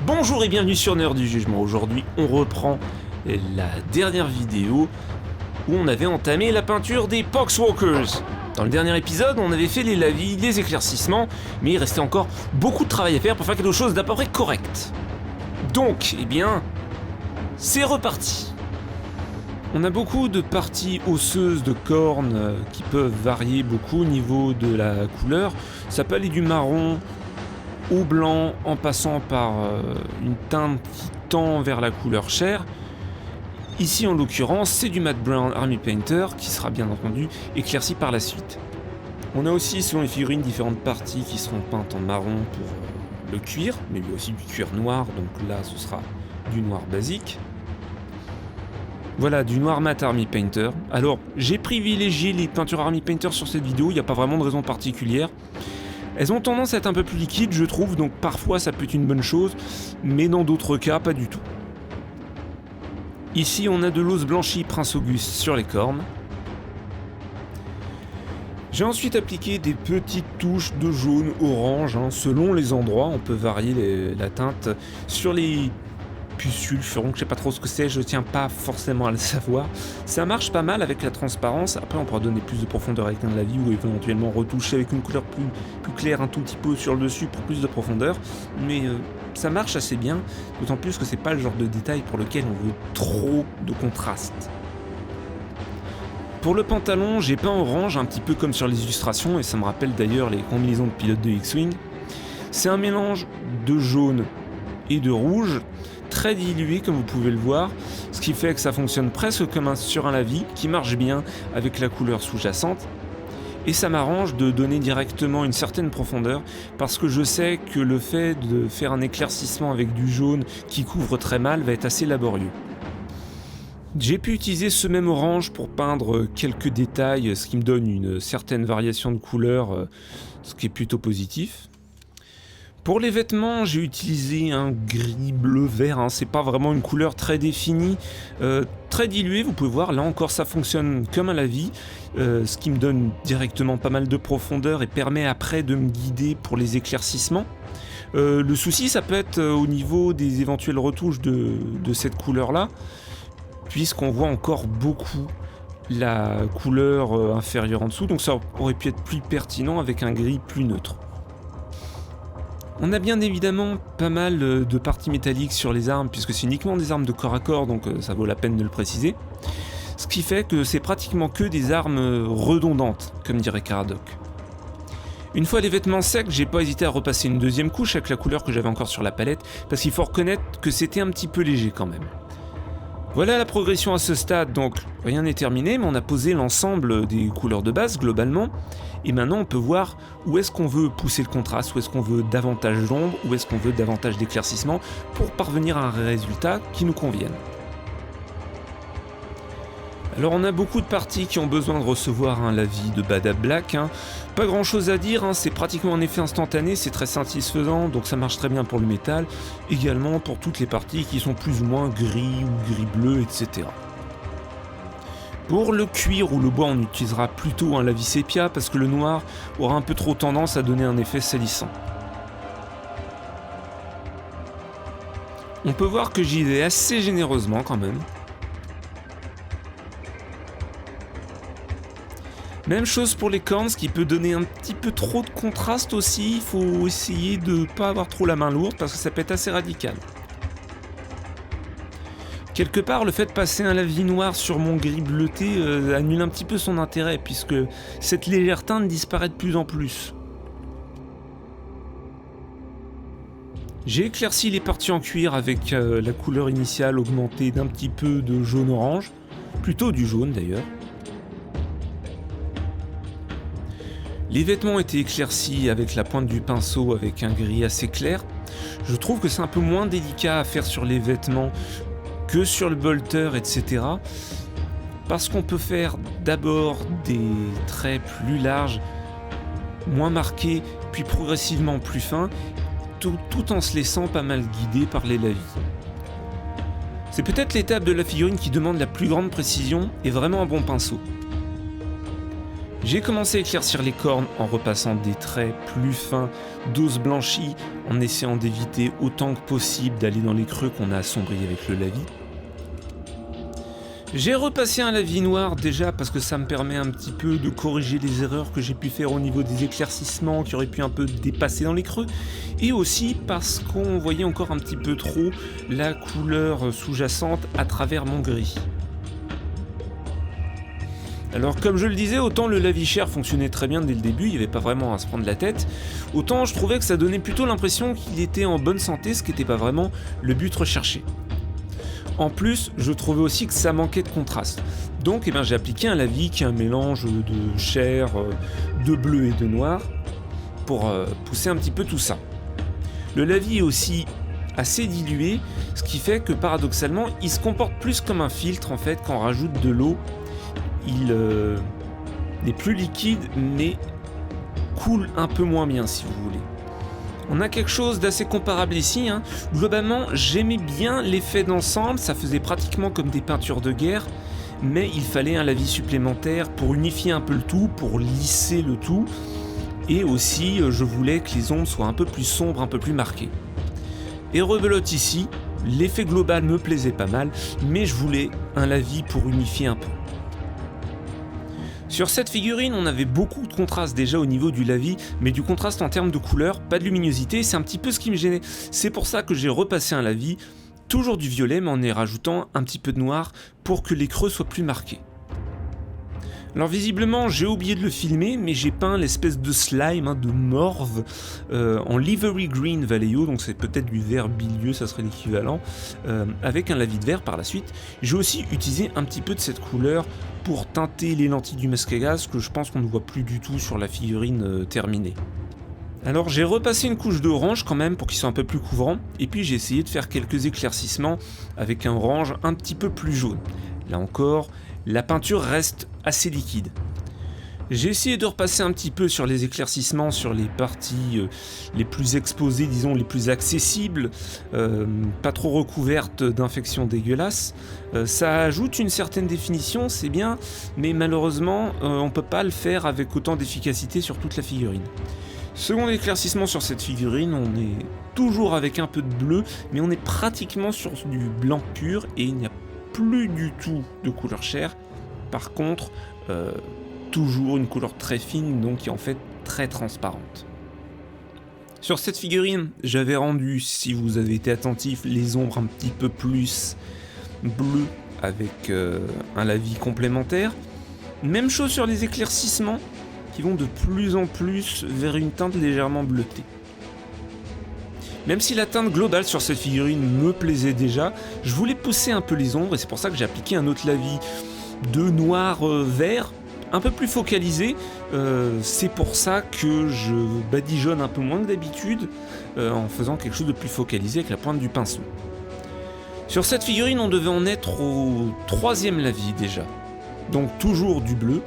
Bonjour et bienvenue sur Nerd du Jugement. Aujourd'hui, on reprend la dernière vidéo où on avait entamé la peinture des Poxwalkers. Dans le dernier épisode, on avait fait les lavis, les éclaircissements, mais il restait encore beaucoup de travail à faire pour faire quelque chose d'à peu près correct. Donc, c'est reparti. On a beaucoup de parties osseuses de cornes qui peuvent varier beaucoup au niveau de la couleur. Ça peut aller du marron au blanc en passant par une teinte qui tend vers la couleur chair. Ici en l'occurrence c'est du Matte Brown Army Painter qui sera bien entendu éclairci par la suite. On a aussi selon les figurines différentes parties qui seront peintes en marron pour le cuir, mais il y a aussi du cuir noir, donc là ce sera du noir basique. Voilà, du noir Matte Army Painter. Alors j'ai privilégié les peintures Army Painter sur cette vidéo, il n'y a pas vraiment de raison particulière. Elles ont tendance à être un peu plus liquides, je trouve, donc parfois ça peut être une bonne chose, mais dans d'autres cas, pas du tout. Ici, on a de l'ose blanchie Prince Auguste sur les cornes. J'ai ensuite appliqué des petites touches de jaune, orange, selon les endroits, on peut varier la teinte. Sur les pustules, je sais pas trop ce que c'est, je tiens pas forcément à le savoir. Ça marche pas mal avec la transparence, après on pourra donner plus de profondeur avec un lavis ou éventuellement retoucher avec une couleur plus claire un tout petit peu sur le dessus pour plus de profondeur, mais ça marche assez bien, d'autant plus que c'est pas le genre de détail pour lequel on veut trop de contraste. Pour le pantalon, j'ai peint orange un petit peu comme sur les illustrations, et ça me rappelle d'ailleurs les combinaisons de pilotes de X-Wing. C'est un mélange de jaune et de rouge, très dilué comme vous pouvez le voir, ce qui fait que ça fonctionne presque comme sur un lavis, qui marche bien avec la couleur sous-jacente. Et ça m'arrange de donner directement une certaine profondeur, parce que je sais que le fait de faire un éclaircissement avec du jaune qui couvre très mal va être assez laborieux. J'ai pu utiliser ce même orange pour peindre quelques détails, ce qui me donne une certaine variation de couleur, ce qui est plutôt positif. Pour les vêtements, j'ai utilisé un gris bleu vert, c'est pas vraiment une couleur très définie, très diluée, vous pouvez voir, là encore ça fonctionne comme un lavis, ce qui me donne directement pas mal de profondeur et permet après de me guider pour les éclaircissements. Le souci ça peut être au niveau des éventuelles retouches de cette couleur-là, puisqu'on voit encore beaucoup la couleur inférieure en dessous, donc ça aurait pu être plus pertinent avec un gris plus neutre. On a bien évidemment pas mal de parties métalliques sur les armes, puisque c'est uniquement des armes de corps à corps, donc ça vaut la peine de le préciser. Ce qui fait que c'est pratiquement que des armes redondantes, comme dirait Caradoc. Une fois les vêtements secs, j'ai pas hésité à repasser une deuxième couche avec la couleur que j'avais encore sur la palette, parce qu'il faut reconnaître que c'était un petit peu léger quand même. Voilà la progression à ce stade, donc rien n'est terminé, mais on a posé l'ensemble des couleurs de base globalement, et maintenant on peut voir où est-ce qu'on veut pousser le contraste, où est-ce qu'on veut davantage d'ombre, où est-ce qu'on veut davantage d'éclaircissement, pour parvenir à un résultat qui nous convienne. Alors on a beaucoup de parties qui ont besoin de recevoir un lavis de Bada Black, Pas grand chose à dire, c'est pratiquement un effet instantané, c'est très satisfaisant, donc ça marche très bien pour le métal, également pour toutes les parties qui sont plus ou moins gris ou gris-bleu, etc. Pour le cuir ou le bois, on utilisera plutôt un lavis sépia parce que le noir aura un peu trop tendance à donner un effet salissant. On peut voir que j'y vais assez généreusement quand même. Même chose pour les cornes, ce qui peut donner un petit peu trop de contraste aussi, il faut essayer de ne pas avoir trop la main lourde parce que ça peut être assez radical. Quelque part, le fait de passer un lavis noir sur mon gris bleuté annule un petit peu son intérêt puisque cette légère teinte disparaît de plus en plus. J'ai éclairci les parties en cuir avec la couleur initiale augmentée d'un petit peu de jaune-orange, plutôt du jaune d'ailleurs. Les vêtements ont été éclaircis avec la pointe du pinceau avec un gris assez clair. Je trouve que c'est un peu moins délicat à faire sur les vêtements que sur le bolter, etc. Parce qu'on peut faire d'abord des traits plus larges, moins marqués, puis progressivement plus fins, tout en se laissant pas mal guider par les lavis. C'est peut-être l'étape de la figurine qui demande la plus grande précision et vraiment un bon pinceau. J'ai commencé à éclaircir les cornes en repassant des traits plus fins d'os blanchi, en essayant d'éviter autant que possible d'aller dans les creux qu'on a assombris avec le lavis. J'ai repassé un lavis noir déjà parce que ça me permet un petit peu de corriger les erreurs que j'ai pu faire au niveau des éclaircissements qui auraient pu un peu dépasser dans les creux, et aussi parce qu'on voyait encore un petit peu trop la couleur sous-jacente à travers mon gris. Alors comme je le disais, autant le lavichère fonctionnait très bien dès le début, il n'y avait pas vraiment à se prendre la tête, autant je trouvais que ça donnait plutôt l'impression qu'il était en bonne santé, ce qui n'était pas vraiment le but recherché. En plus, je trouvais aussi que ça manquait de contraste. Donc j'ai appliqué un lavis qui est un mélange de chair, de bleu et de noir, pour pousser un petit peu tout ça. Le lavis est aussi assez dilué, ce qui fait que paradoxalement, il se comporte plus comme un filtre en fait quand on rajoute de l'eau. Il est plus liquide, mais coule un peu moins bien si vous voulez. On a quelque chose d'assez comparable ici, hein. Globalement, j'aimais bien l'effet d'ensemble, ça faisait pratiquement comme des peintures de guerre, mais il fallait un lavis supplémentaire pour unifier un peu le tout, pour lisser le tout, et aussi je voulais que les ombres soient un peu plus sombres, un peu plus marquées. Et rebelote ici, l'effet global me plaisait pas mal, mais je voulais un lavis pour unifier un peu. Sur cette figurine, on avait beaucoup de contraste déjà au niveau du lavis, mais du contraste en termes de couleur, pas de luminosité, c'est un petit peu ce qui me gênait. C'est pour ça que j'ai repassé un lavis, toujours du violet, mais en y rajoutant un petit peu de noir pour que les creux soient plus marqués. Alors visiblement, j'ai oublié de le filmer, mais j'ai peint l'espèce de slime, de morve, en Livery Green Vallejo, donc c'est peut-être du vert bilieux, ça serait l'équivalent, avec un lavis de vert par la suite. J'ai aussi utilisé un petit peu de cette couleur pour teinter les lentilles du masque à gaz, que je pense qu'on ne voit plus du tout sur la figurine terminée. Alors j'ai repassé une couche d'orange quand même pour qu'il soit un peu plus couvrant, et puis j'ai essayé de faire quelques éclaircissements avec un orange un petit peu plus jaune. Là encore, la peinture reste assez liquide. J'ai essayé de repasser un petit peu sur les éclaircissements, sur les parties les plus exposées, disons les plus accessibles, pas trop recouvertes d'infections dégueulasses. Ça ajoute une certaine définition, c'est bien, mais malheureusement on peut pas le faire avec autant d'efficacité sur toute la figurine. Second éclaircissement sur cette figurine, on est toujours avec un peu de bleu, mais on est pratiquement sur du blanc pur et il n'y a plus du tout de couleur chair. Par contre, toujours une couleur très fine, donc qui est en fait très transparente. Sur cette figurine, j'avais rendu, si vous avez été attentif, les ombres un petit peu plus bleues avec un lavis complémentaire. Même chose sur les éclaircissements, qui vont de plus en plus vers une teinte légèrement bleutée. Même si la teinte globale sur cette figurine me plaisait déjà, je voulais pousser un peu les ombres et c'est pour ça que j'ai appliqué un autre lavis de noir-vert, un peu plus focalisé. C'est pour ça que je badigeonne un peu moins que d'habitude en faisant quelque chose de plus focalisé avec la pointe du pinceau. Sur cette figurine, on devait en être au 3e lavis déjà. Donc toujours du bleu,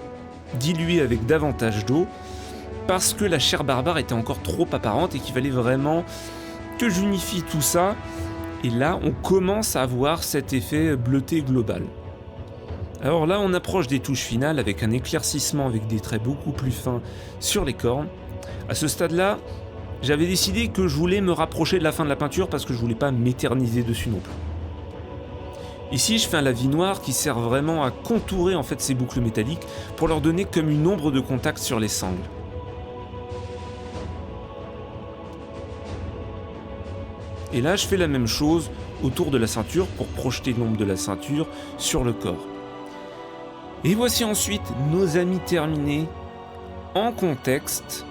dilué avec davantage d'eau, parce que la chair barbare était encore trop apparente et qu'il fallait vraiment que j'unifie tout ça, et là on commence à voir cet effet bleuté global. Alors là on approche des touches finales avec un éclaircissement avec des traits beaucoup plus fins sur les cornes. À ce stade là, j'avais décidé que je voulais me rapprocher de la fin de la peinture parce que je voulais pas m'éterniser dessus non plus. Ici je fais un lavis noir qui sert vraiment à contourer en fait ces boucles métalliques pour leur donner comme une ombre de contact sur les sangles. Et là, je fais la même chose autour de la ceinture pour projeter l'ombre de la ceinture sur le corps. Et voici ensuite nos amis terminés en contexte.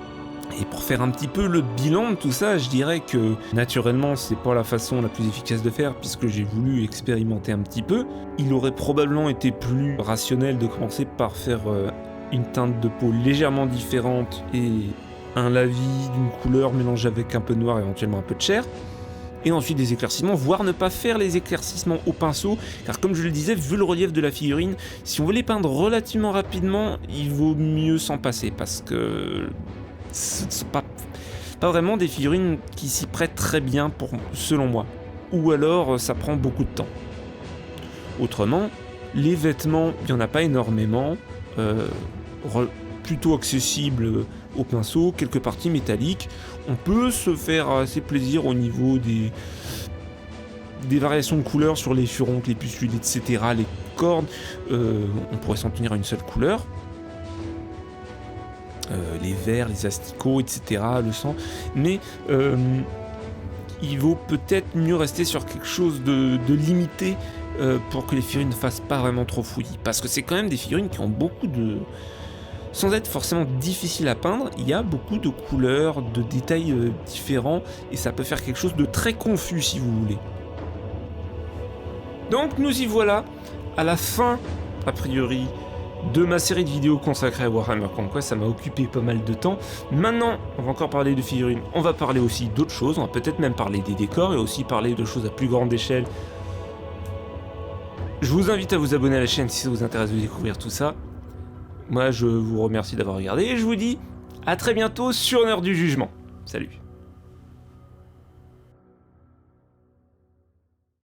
Et pour faire un petit peu le bilan de tout ça, je dirais que naturellement, c'est pas la façon la plus efficace de faire puisque j'ai voulu expérimenter un petit peu. Il aurait probablement été plus rationnel de commencer par faire une teinte de peau légèrement différente et un lavis d'une couleur mélangée avec un peu de noir et éventuellement un peu de chair. Et ensuite des éclaircissements, voire ne pas faire les éclaircissements au pinceau, car comme je le disais, vu le relief de la figurine, si on veut les peindre relativement rapidement, il vaut mieux s'en passer, parce que ce ne sont pas vraiment des figurines qui s'y prêtent très bien, selon moi. Ou alors, ça prend beaucoup de temps. Autrement, les vêtements, il n'y en a pas énormément. plutôt accessibles au pinceau, quelques parties métalliques. On peut se faire assez plaisir au niveau des variations de couleurs sur les furoncles, les pustules, etc., les cordes. On pourrait s'en tenir à une seule couleur. Les verres, les asticots, etc., le sang. Mais il vaut peut-être mieux rester sur quelque chose de limité pour que les figurines ne fassent pas vraiment trop fouillis. Parce que c'est quand même des figurines qui ont beaucoup de... Sans être forcément difficile à peindre, il y a beaucoup de couleurs, de détails différents, et ça peut faire quelque chose de très confus si vous voulez. Donc nous y voilà, à la fin, a priori, de ma série de vidéos consacrée à Warhammer Conquest. Ça m'a occupé pas mal de temps. Maintenant, on va encore parler de figurines, on va parler aussi d'autres choses, on va peut-être même parler des décors, et aussi parler de choses à plus grande échelle. Je vous invite à vous abonner à la chaîne si ça vous intéresse de découvrir tout ça. Moi, je vous remercie d'avoir regardé et je vous dis à très bientôt sur l'heure du jugement. Salut.